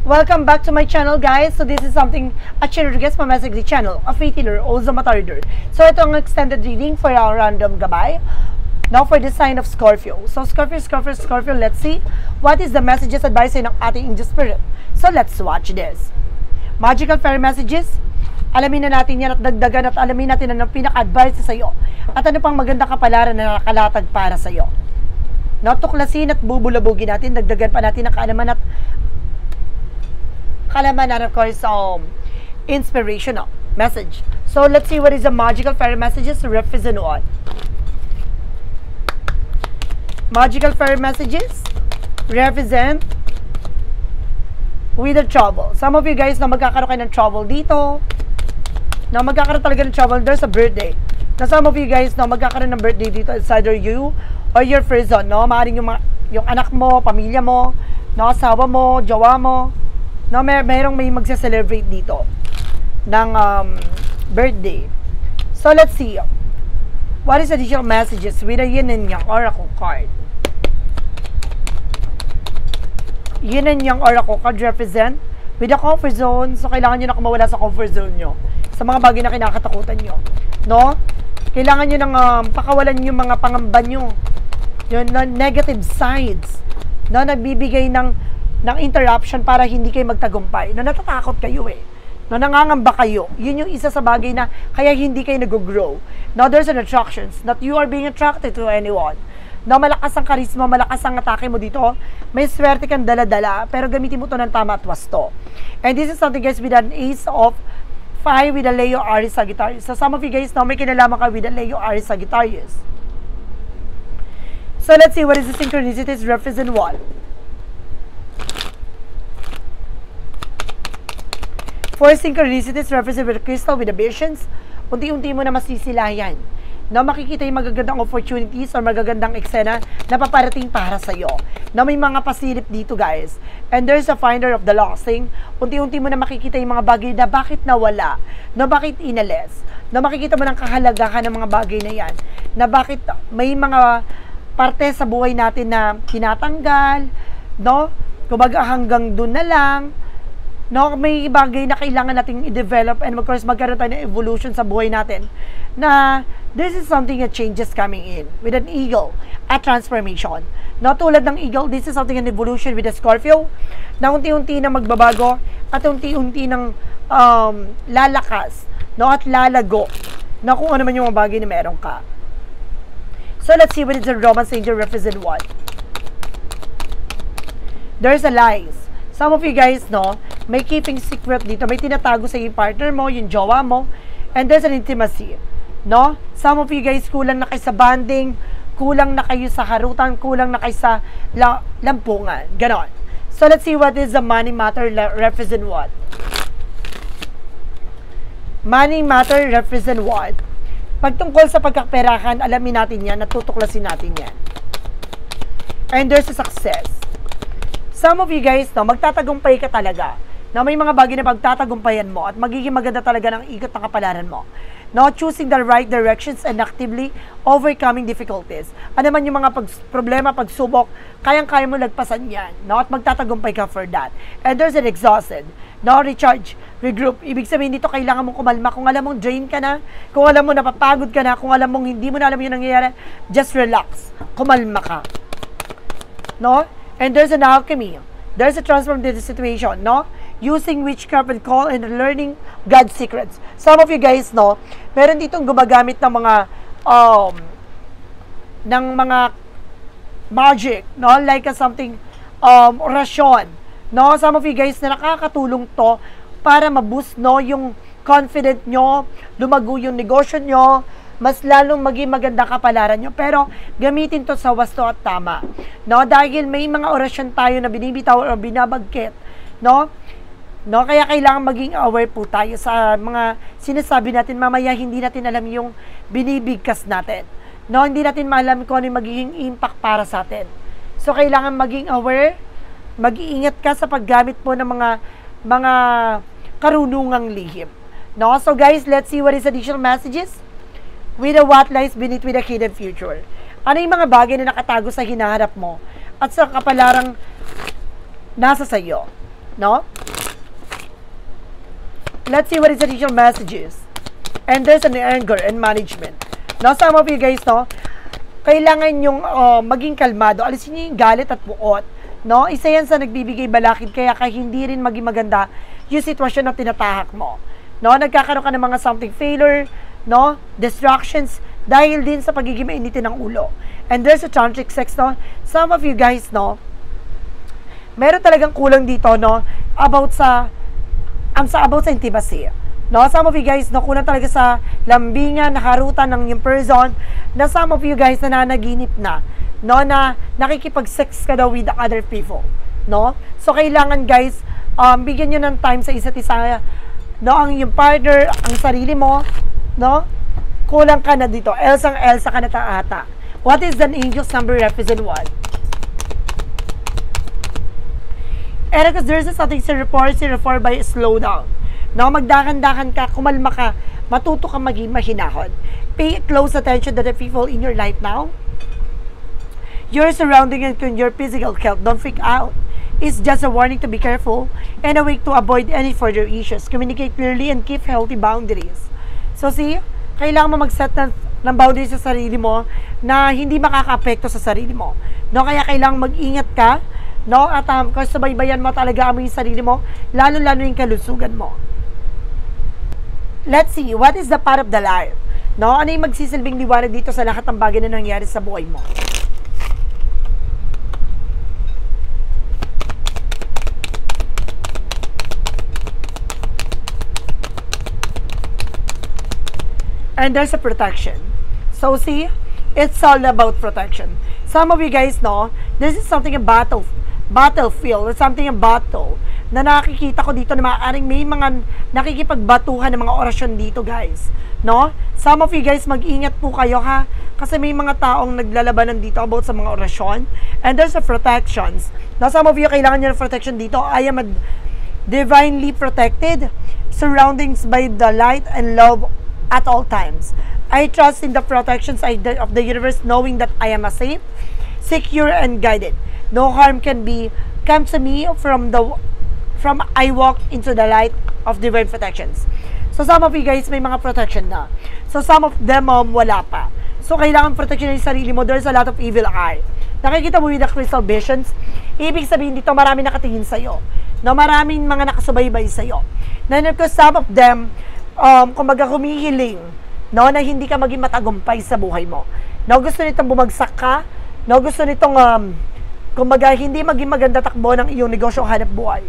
Welcome back to my channel, guys. So this is something Achille Rodriguez Pamesig channel, a faith healer, also matarider. So ito ang extended reading for our random gabay. Now for the sign of Scorpio. So Scorpio, let's see what is the messages advice ng ating angel spirit. So let's watch this. Magical fairy messages. Alamin na natin yan at dagdagan at alamin natin ang pinaka-advice sa iyo. At ano pang maganda kapalaran na nakalatag para sa iyo. No, tuklasin at bubulabugin natin, dagdagan pa natin ang kaalaman and of course inspirational message. So let's see what is the magical fairy messages represent what. Magical fairy messages represent with the trouble. Some of you guys na magkakaroon kayo ng trouble dito, na magkakaroon talaga ng trouble, there's a birthday. Na some of you guys na magkakaroon ng birthday dito, it's either you or your person, no? Maaaring yung anak mo, pamilya mo, no? Asawa mo, jowa mo, no? May magse-celebrate dito ng birthday. So let's see. What is the additional messages with a yin and yang oracle card? Yin and yang oracle card represent with a comfort zone. So kailangan nyo na kumawala sa comfort zone nyo, sa mga bagay na kinakatakutan nyo, no? Kailangan nyo nang pakawalan yung mga pangamba nyo, yung negative sides, no? Nagbibigay ng interruption para hindi kayo magtagumpay, no? Natatakot kayo no? Nangangamba kayo. Yun yung isa sa bagay na kaya hindi kayo nag-grow. Now there's an attractions, not you are being attracted to anyone. No, malakas ang karisma, malakas ang atake mo dito. May swerte kang dala-dala, pero gamitin mo to ng tama at wasto. And this is something, guys, with an ace of 5 with a Leo Aries Sagittarius. So some of you guys now may kinalaman ka with a Leo Aries Sagittarius. So let's see what is the synchronicities represent what. For synchronicities represent with a crystal with the visions, unti-unti mo na masisilayan. No, makikita yung magagandang opportunities or magagandang eksena na paparating para sa iyo. No, may mga pasilip dito, guys. And there's a finder of the lost thing. Unti-unti mo na makikita yung mga bagay na bakit nawala, no, bakit inalis. No, makikita mo ng kahalagahan ng mga bagay na yan. Na bakit may mga parte sa buhay natin na tinatanggal, no? Kumbaga hanggang dun na lang. No, may bagay na kailangan nating i-develop and of course magkaroon tayo ng evolution sa buhay natin. Na this is something that changes coming in with an eagle, a transformation. No, tulad ng eagle, this is something an evolution with a Scorpio na unti-unti na magbabago at unti-unti ng lalakas, no, at lalago na kung ano man yung mga bagay na meron ka. So let's see what is the romance angel represent what. There's a lies. Some of you guys, no, may keeping secret dito. May tinatago sa yung partner mo, yung jowa mo. And there's an intimacy, no? Some of you guys, kulang na kayo sa bonding, kulang na kayo sa harutan, kulang na kayo sa lampungan. Ganon. So, let's see what is the money matter represent what. Money matter represent what. Pagtungkol sa pagkaperahan, alamin natin yan, natutuklasin natin yan. And there's a success. Some of you guys, no, magtatagumpay ka talaga. No, may mga bagay na pagtatagumpayan mo at magiging maganda talaga ng ikot ng kapalaran mo. No, choosing the right directions and actively overcoming difficulties. Ano man yung mga problema, pagsubok, kayang-kaya mo lagpasan yan. No, at magtatagumpay ka for that. And there's an exhausted. No, recharge, regroup. Ibig sabihin dito, kailangan mong kumalma. Kung alam mong drain ka na, kung alam mo napapagod ka na, kung alam mong hindi mo na alam yung nangyayari, just relax. Kumalma ka. No? And there's an alchemy. There's a transformative situation, no? Using witchcraft and call and learning God's secrets. Some of you guys, no, meron ditong gumagamit ng mga magic, no? Like something, orasyon, no? Some of you guys na nakakatulong to para ma-boost, no, yung confident nyo, lumago yung negosyo nyo, mas lalong maging maganda kapalaran nyo. Pero, gamitin to sa wasto at tama. No? Dahil may mga orasyon tayo na binibitaw o binabagkit. No? No? Kaya kailangan maging aware po tayo sa mga sinasabi natin. Mamaya, hindi natin alam yung binibigkas natin. No? Hindi natin maalam kung ano yung magiging impact para sa atin. So, kailangan maging aware. Mag-iingat ka sa paggamit po ng mga karunungang lihim. No? So, guys, let's see what is additional messages with a what lies beneath with a hidden future. Ano yung mga bagay na nakatago sa hinaharap mo at sa kapalarang nasa sayo? no? Let's see what is the additional messages. And there's an anger and management. No, some of you guys, no, kailangan yung maging kalmado. Alisin niyo yung galit at buot. No? Isa yan sa nagbibigay balakid, kaya hindi rin maging maganda yung sitwasyon na tinatahak mo. No? Nagkakaroon ka ng mga something failure, no? Distractions, dahil din sa pagiging mainitin ng ulo. And there's a tantric sex, no? Some of you guys, no, meron talagang kulang dito, no, about sa intimacy. No, some of you guys, no, kulang talaga sa lambingan, nakarutan ng yung person, na some of you guys nananaginip na, no, na nakikipag-sex ka daw with the other people, no? So, kailangan guys, bigyan nyo ng time sa isa't isa, no, ang yung partner, ang sarili mo, no, kulang ka na dito, Elsa ka na ata. What is the angel's number represent what? And because there's something to report by slow down. No, magdakan-dakan ka, kumalma ka, matuto ka maging mahinahon. Pay close attention to the people in your life now. Your surrounding and your physical health, don't freak out. It's just a warning to be careful and a way to avoid any further issues. Communicate clearly and keep healthy boundaries. So see, kailangan mo mag-set ng boundaries sa sarili mo na hindi makaka-apekto sa sarili mo. No, kaya kailangan mag-ingat ka, no, at kasi subaybayan mo talaga ang sarili mo, lalo-lalo yung kalusugan mo. Let's see, what is the part of the life? No, ano yung magsisilbing liwanag dito sa lahat ng bagay na nangyari sa buhay mo? And there's a protection. So see, it's all about protection. Some of you guys know, this is something a battlefield or something a battle na nakikita ko dito na maaaring may mga nakikipagbatuhan ng mga orasyon dito guys, no? Some of you guys, mag-ingat po kayo ha, kasi may mga taong naglalabanan dito about sa mga orasyon, and there's a protections. Now some of you, kailangan nyo ng protection dito. I am divinely protected, surroundings by the light and love at all times. I trust in the protections of the universe, knowing that I am safe, secure, and guided. No harm can come to me from I walk into the light of divine protections. So some of you guys, may mga protection na. So some of them wala pa. So kailangan protection ng sarili mo. There's a lot of evil eye. Nakikita mo with the crystal visions. Ibig sabihin dito, marami nakatingin sa'yo. No, maraming mga nakasubaybay sa'yo. Na some of them, kumbaga humihiling, no, na hindi ka maging matagumpay sa buhay mo. No, gusto nitong bumagsak ka. No, gusto nitong, kumbaga, hindi maging maganda takbo ng iyong negosyo o hanap buhay.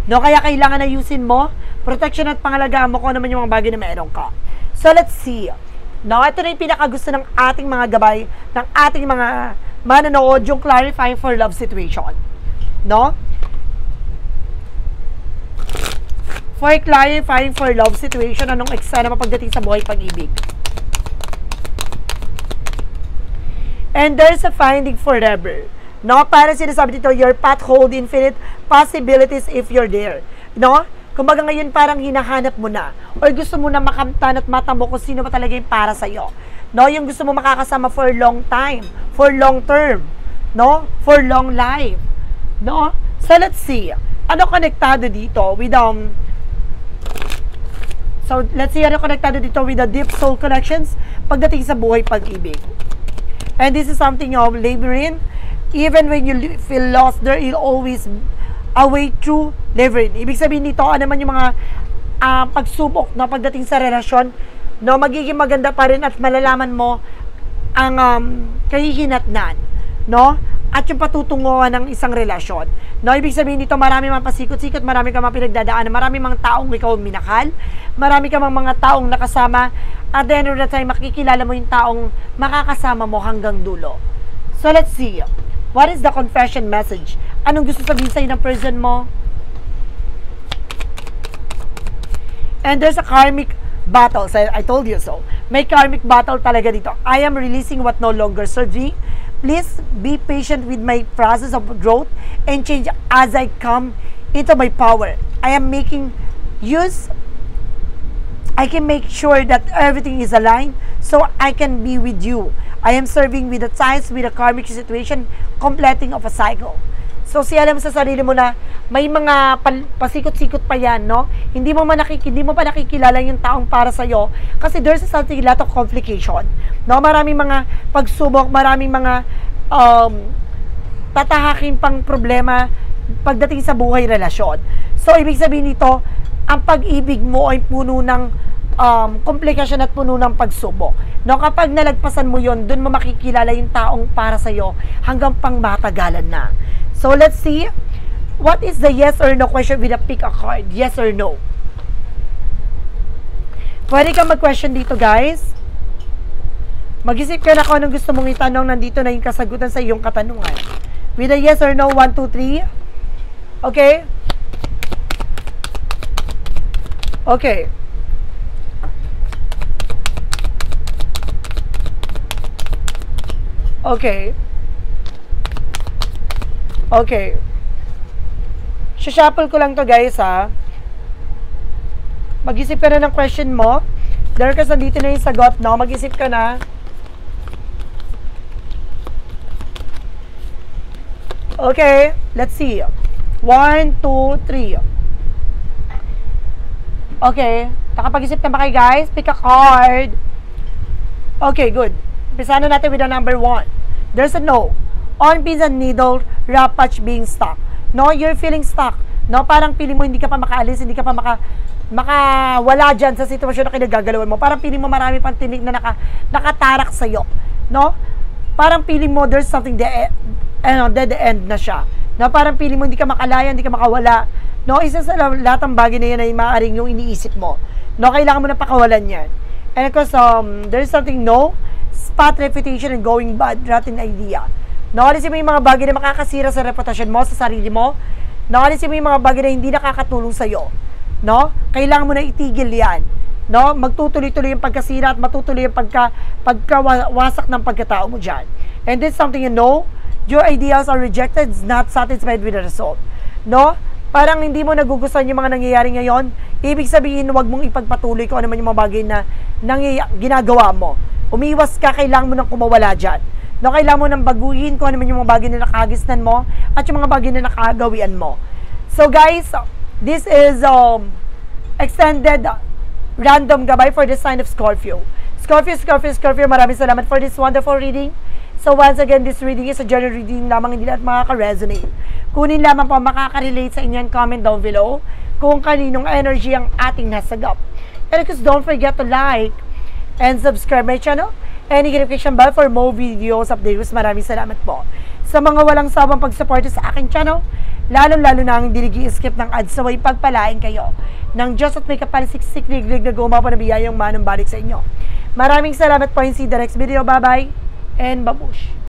No, kaya kailangan na ayusin mo, protection at pangalagaan mo kung ano man yung mga bagay na meron ka. So, let's see. No, ito na yung pinakagusto ng ating mga gabay, ng ating mga manonood, yung clarifying for love situation. No? For clarifying for love situation, anong eksena mapagdating sa buhay pag-ibig? And there's a finding forever. No, para sinasabi dito, your path hold infinite possibilities if you're there. No? Kumbaga ngayon parang hinahanap mo na or gusto mo na makamtan at matamo kung sino ba talaga yung para sa'yo. No? Yung gusto mo makakasama for long time, for long term, no? For long life. No? So let's see. Ano konektado dito with So let's see ano konektado dito with the deep soul connections pagdating sa buhay pag-ibig. And this is something of labyrinth. Even when you feel lost, there is always a way through labyrinth. Ibig sabihin nito, ano man yung mga pagsubok na pagdating sa relasyon, no, magiging maganda pa rin at malalaman mo ang kahihinatnan, no? At yung patutunguhan ng isang relasyon. No, ibig sabihin nito, marami mga pasikot-sikot, marami ka mga pinagdadaanan, marami mga taong ikaw minakal, marami ka mga taong nakasama, at the end of the time, makikilala mo yung taong makakasama mo hanggang dulo. So let's see. What is the confession message? Anong gusto sabihin sa'yo ng person mo? And there's a karmic battle. So I told you so. May karmic battle talaga dito. I am releasing what no longer serves me. Please be patient with my process of growth and change as I come into my power. I am making use. I can make sure that everything is aligned so I can be with you. I am serving with the ties with a karmic situation, completing of a cycle. So, alam mo sa sarili mo na may mga pasikot-sikot pa yan, no? Hindi mo pa nakikilala yung taong para sa'yo kasi there's something, a lot of complication, no? Maraming mga pagsubok, maraming mga tatahakin pang problema pagdating sa buhay relasyon. So, ibig sabihin nito, ang pag-ibig mo ay puno ng komplikasyon at puno ng pagsubok. No, kapag nalagpasan mo yon, dun mo makikilala yung taong para sa'yo hanggang pang matagalan na. So, let's see. What is the yes or no question with a pick a card? Yes or no? Pwede kang mag-question dito, guys. Mag-isip ka na kung anong gusto mong itanong. Nandito na yung kasagutan sa iyong katanungan. With a yes or no, 1, 2, 3. Okay? Okay. Okay. Okay. Shuffle ko lang to, guys, ha. Mag-isip ka na ng question mo. There ka, dito na yung sagot, no? Mag-isip ka na. Okay. Let's see. 1, 2, 3. Okay. Nakapag-isip na ba kayo, guys? Pick a card. Okay, good. Umpisa na natin with the number 1. There's a no. On pins and needle, rough patch being stuck. No, you're feeling stuck. No, parang feeling mo hindi ka pa makaalis, hindi ka pa makawala dyan sa sitwasyon na kinagagalawan mo. Parang feeling mo marami pang tinig na nakatarak sa'yo. No? Parang feeling mo there's something dead end na siya. No, parang feeling mo hindi ka makalaya, hindi ka makawala. No, isa sa lahat ng bagay na yan ay maaaring yung iniisip mo. No, kailangan mo na pakawalan yan. And of course, there's something no, spot reputation and going bad, rotten idea. Nakalisin mo yung mga bagay na makakasira sa reputasyon mo, sa sarili mo. Nakalisin mo yung mga bagay na hindi nakakatulong sa'yo. No? Kailangan mo na itigil yan. No? Magtutuloy-tuloy yung pagkasira at matutuloy yung pagkawasak ng pagkatao mo dyan. And this is something you know, your ideas are rejected, not satisfied with the result. No? Parang hindi mo nagugustuhan yung mga nangyayari ngayon. Ibig sabihin, huwag mong ipagpatuloy kung ano man yung mga bagay na ginagawa mo. Umiwas ka, kailangan mo nang kumawala dyan. No, kailangan mo nang baguhin kung ano man yung mga bagay na nakagisnan mo at yung mga bagay na nakagawian mo. So guys, this is extended random gabay for the sign of Scorpio. Scorpio, maraming salamat for this wonderful reading. So once again, this reading is a general reading lamang, hindi lahat makaka-resonate. Kunin lamang po makaka-relate sa inyo, comment down below kung kaninong energy ang ating nasagap. And of course, don't forget to like and subscribe my channel and notification bell for more videos updates. Maraming salamat po sa mga walang sawang pagsuporta sa aking channel, lalo-lalo na ang dinigi-skip ng ads, saway pagpalain kayo ng Diyos at may kapalisiksik liglig na gumawa pa na biyayang manong balik sa inyo. Maraming salamat po, and see the next video. Bye-bye and babush!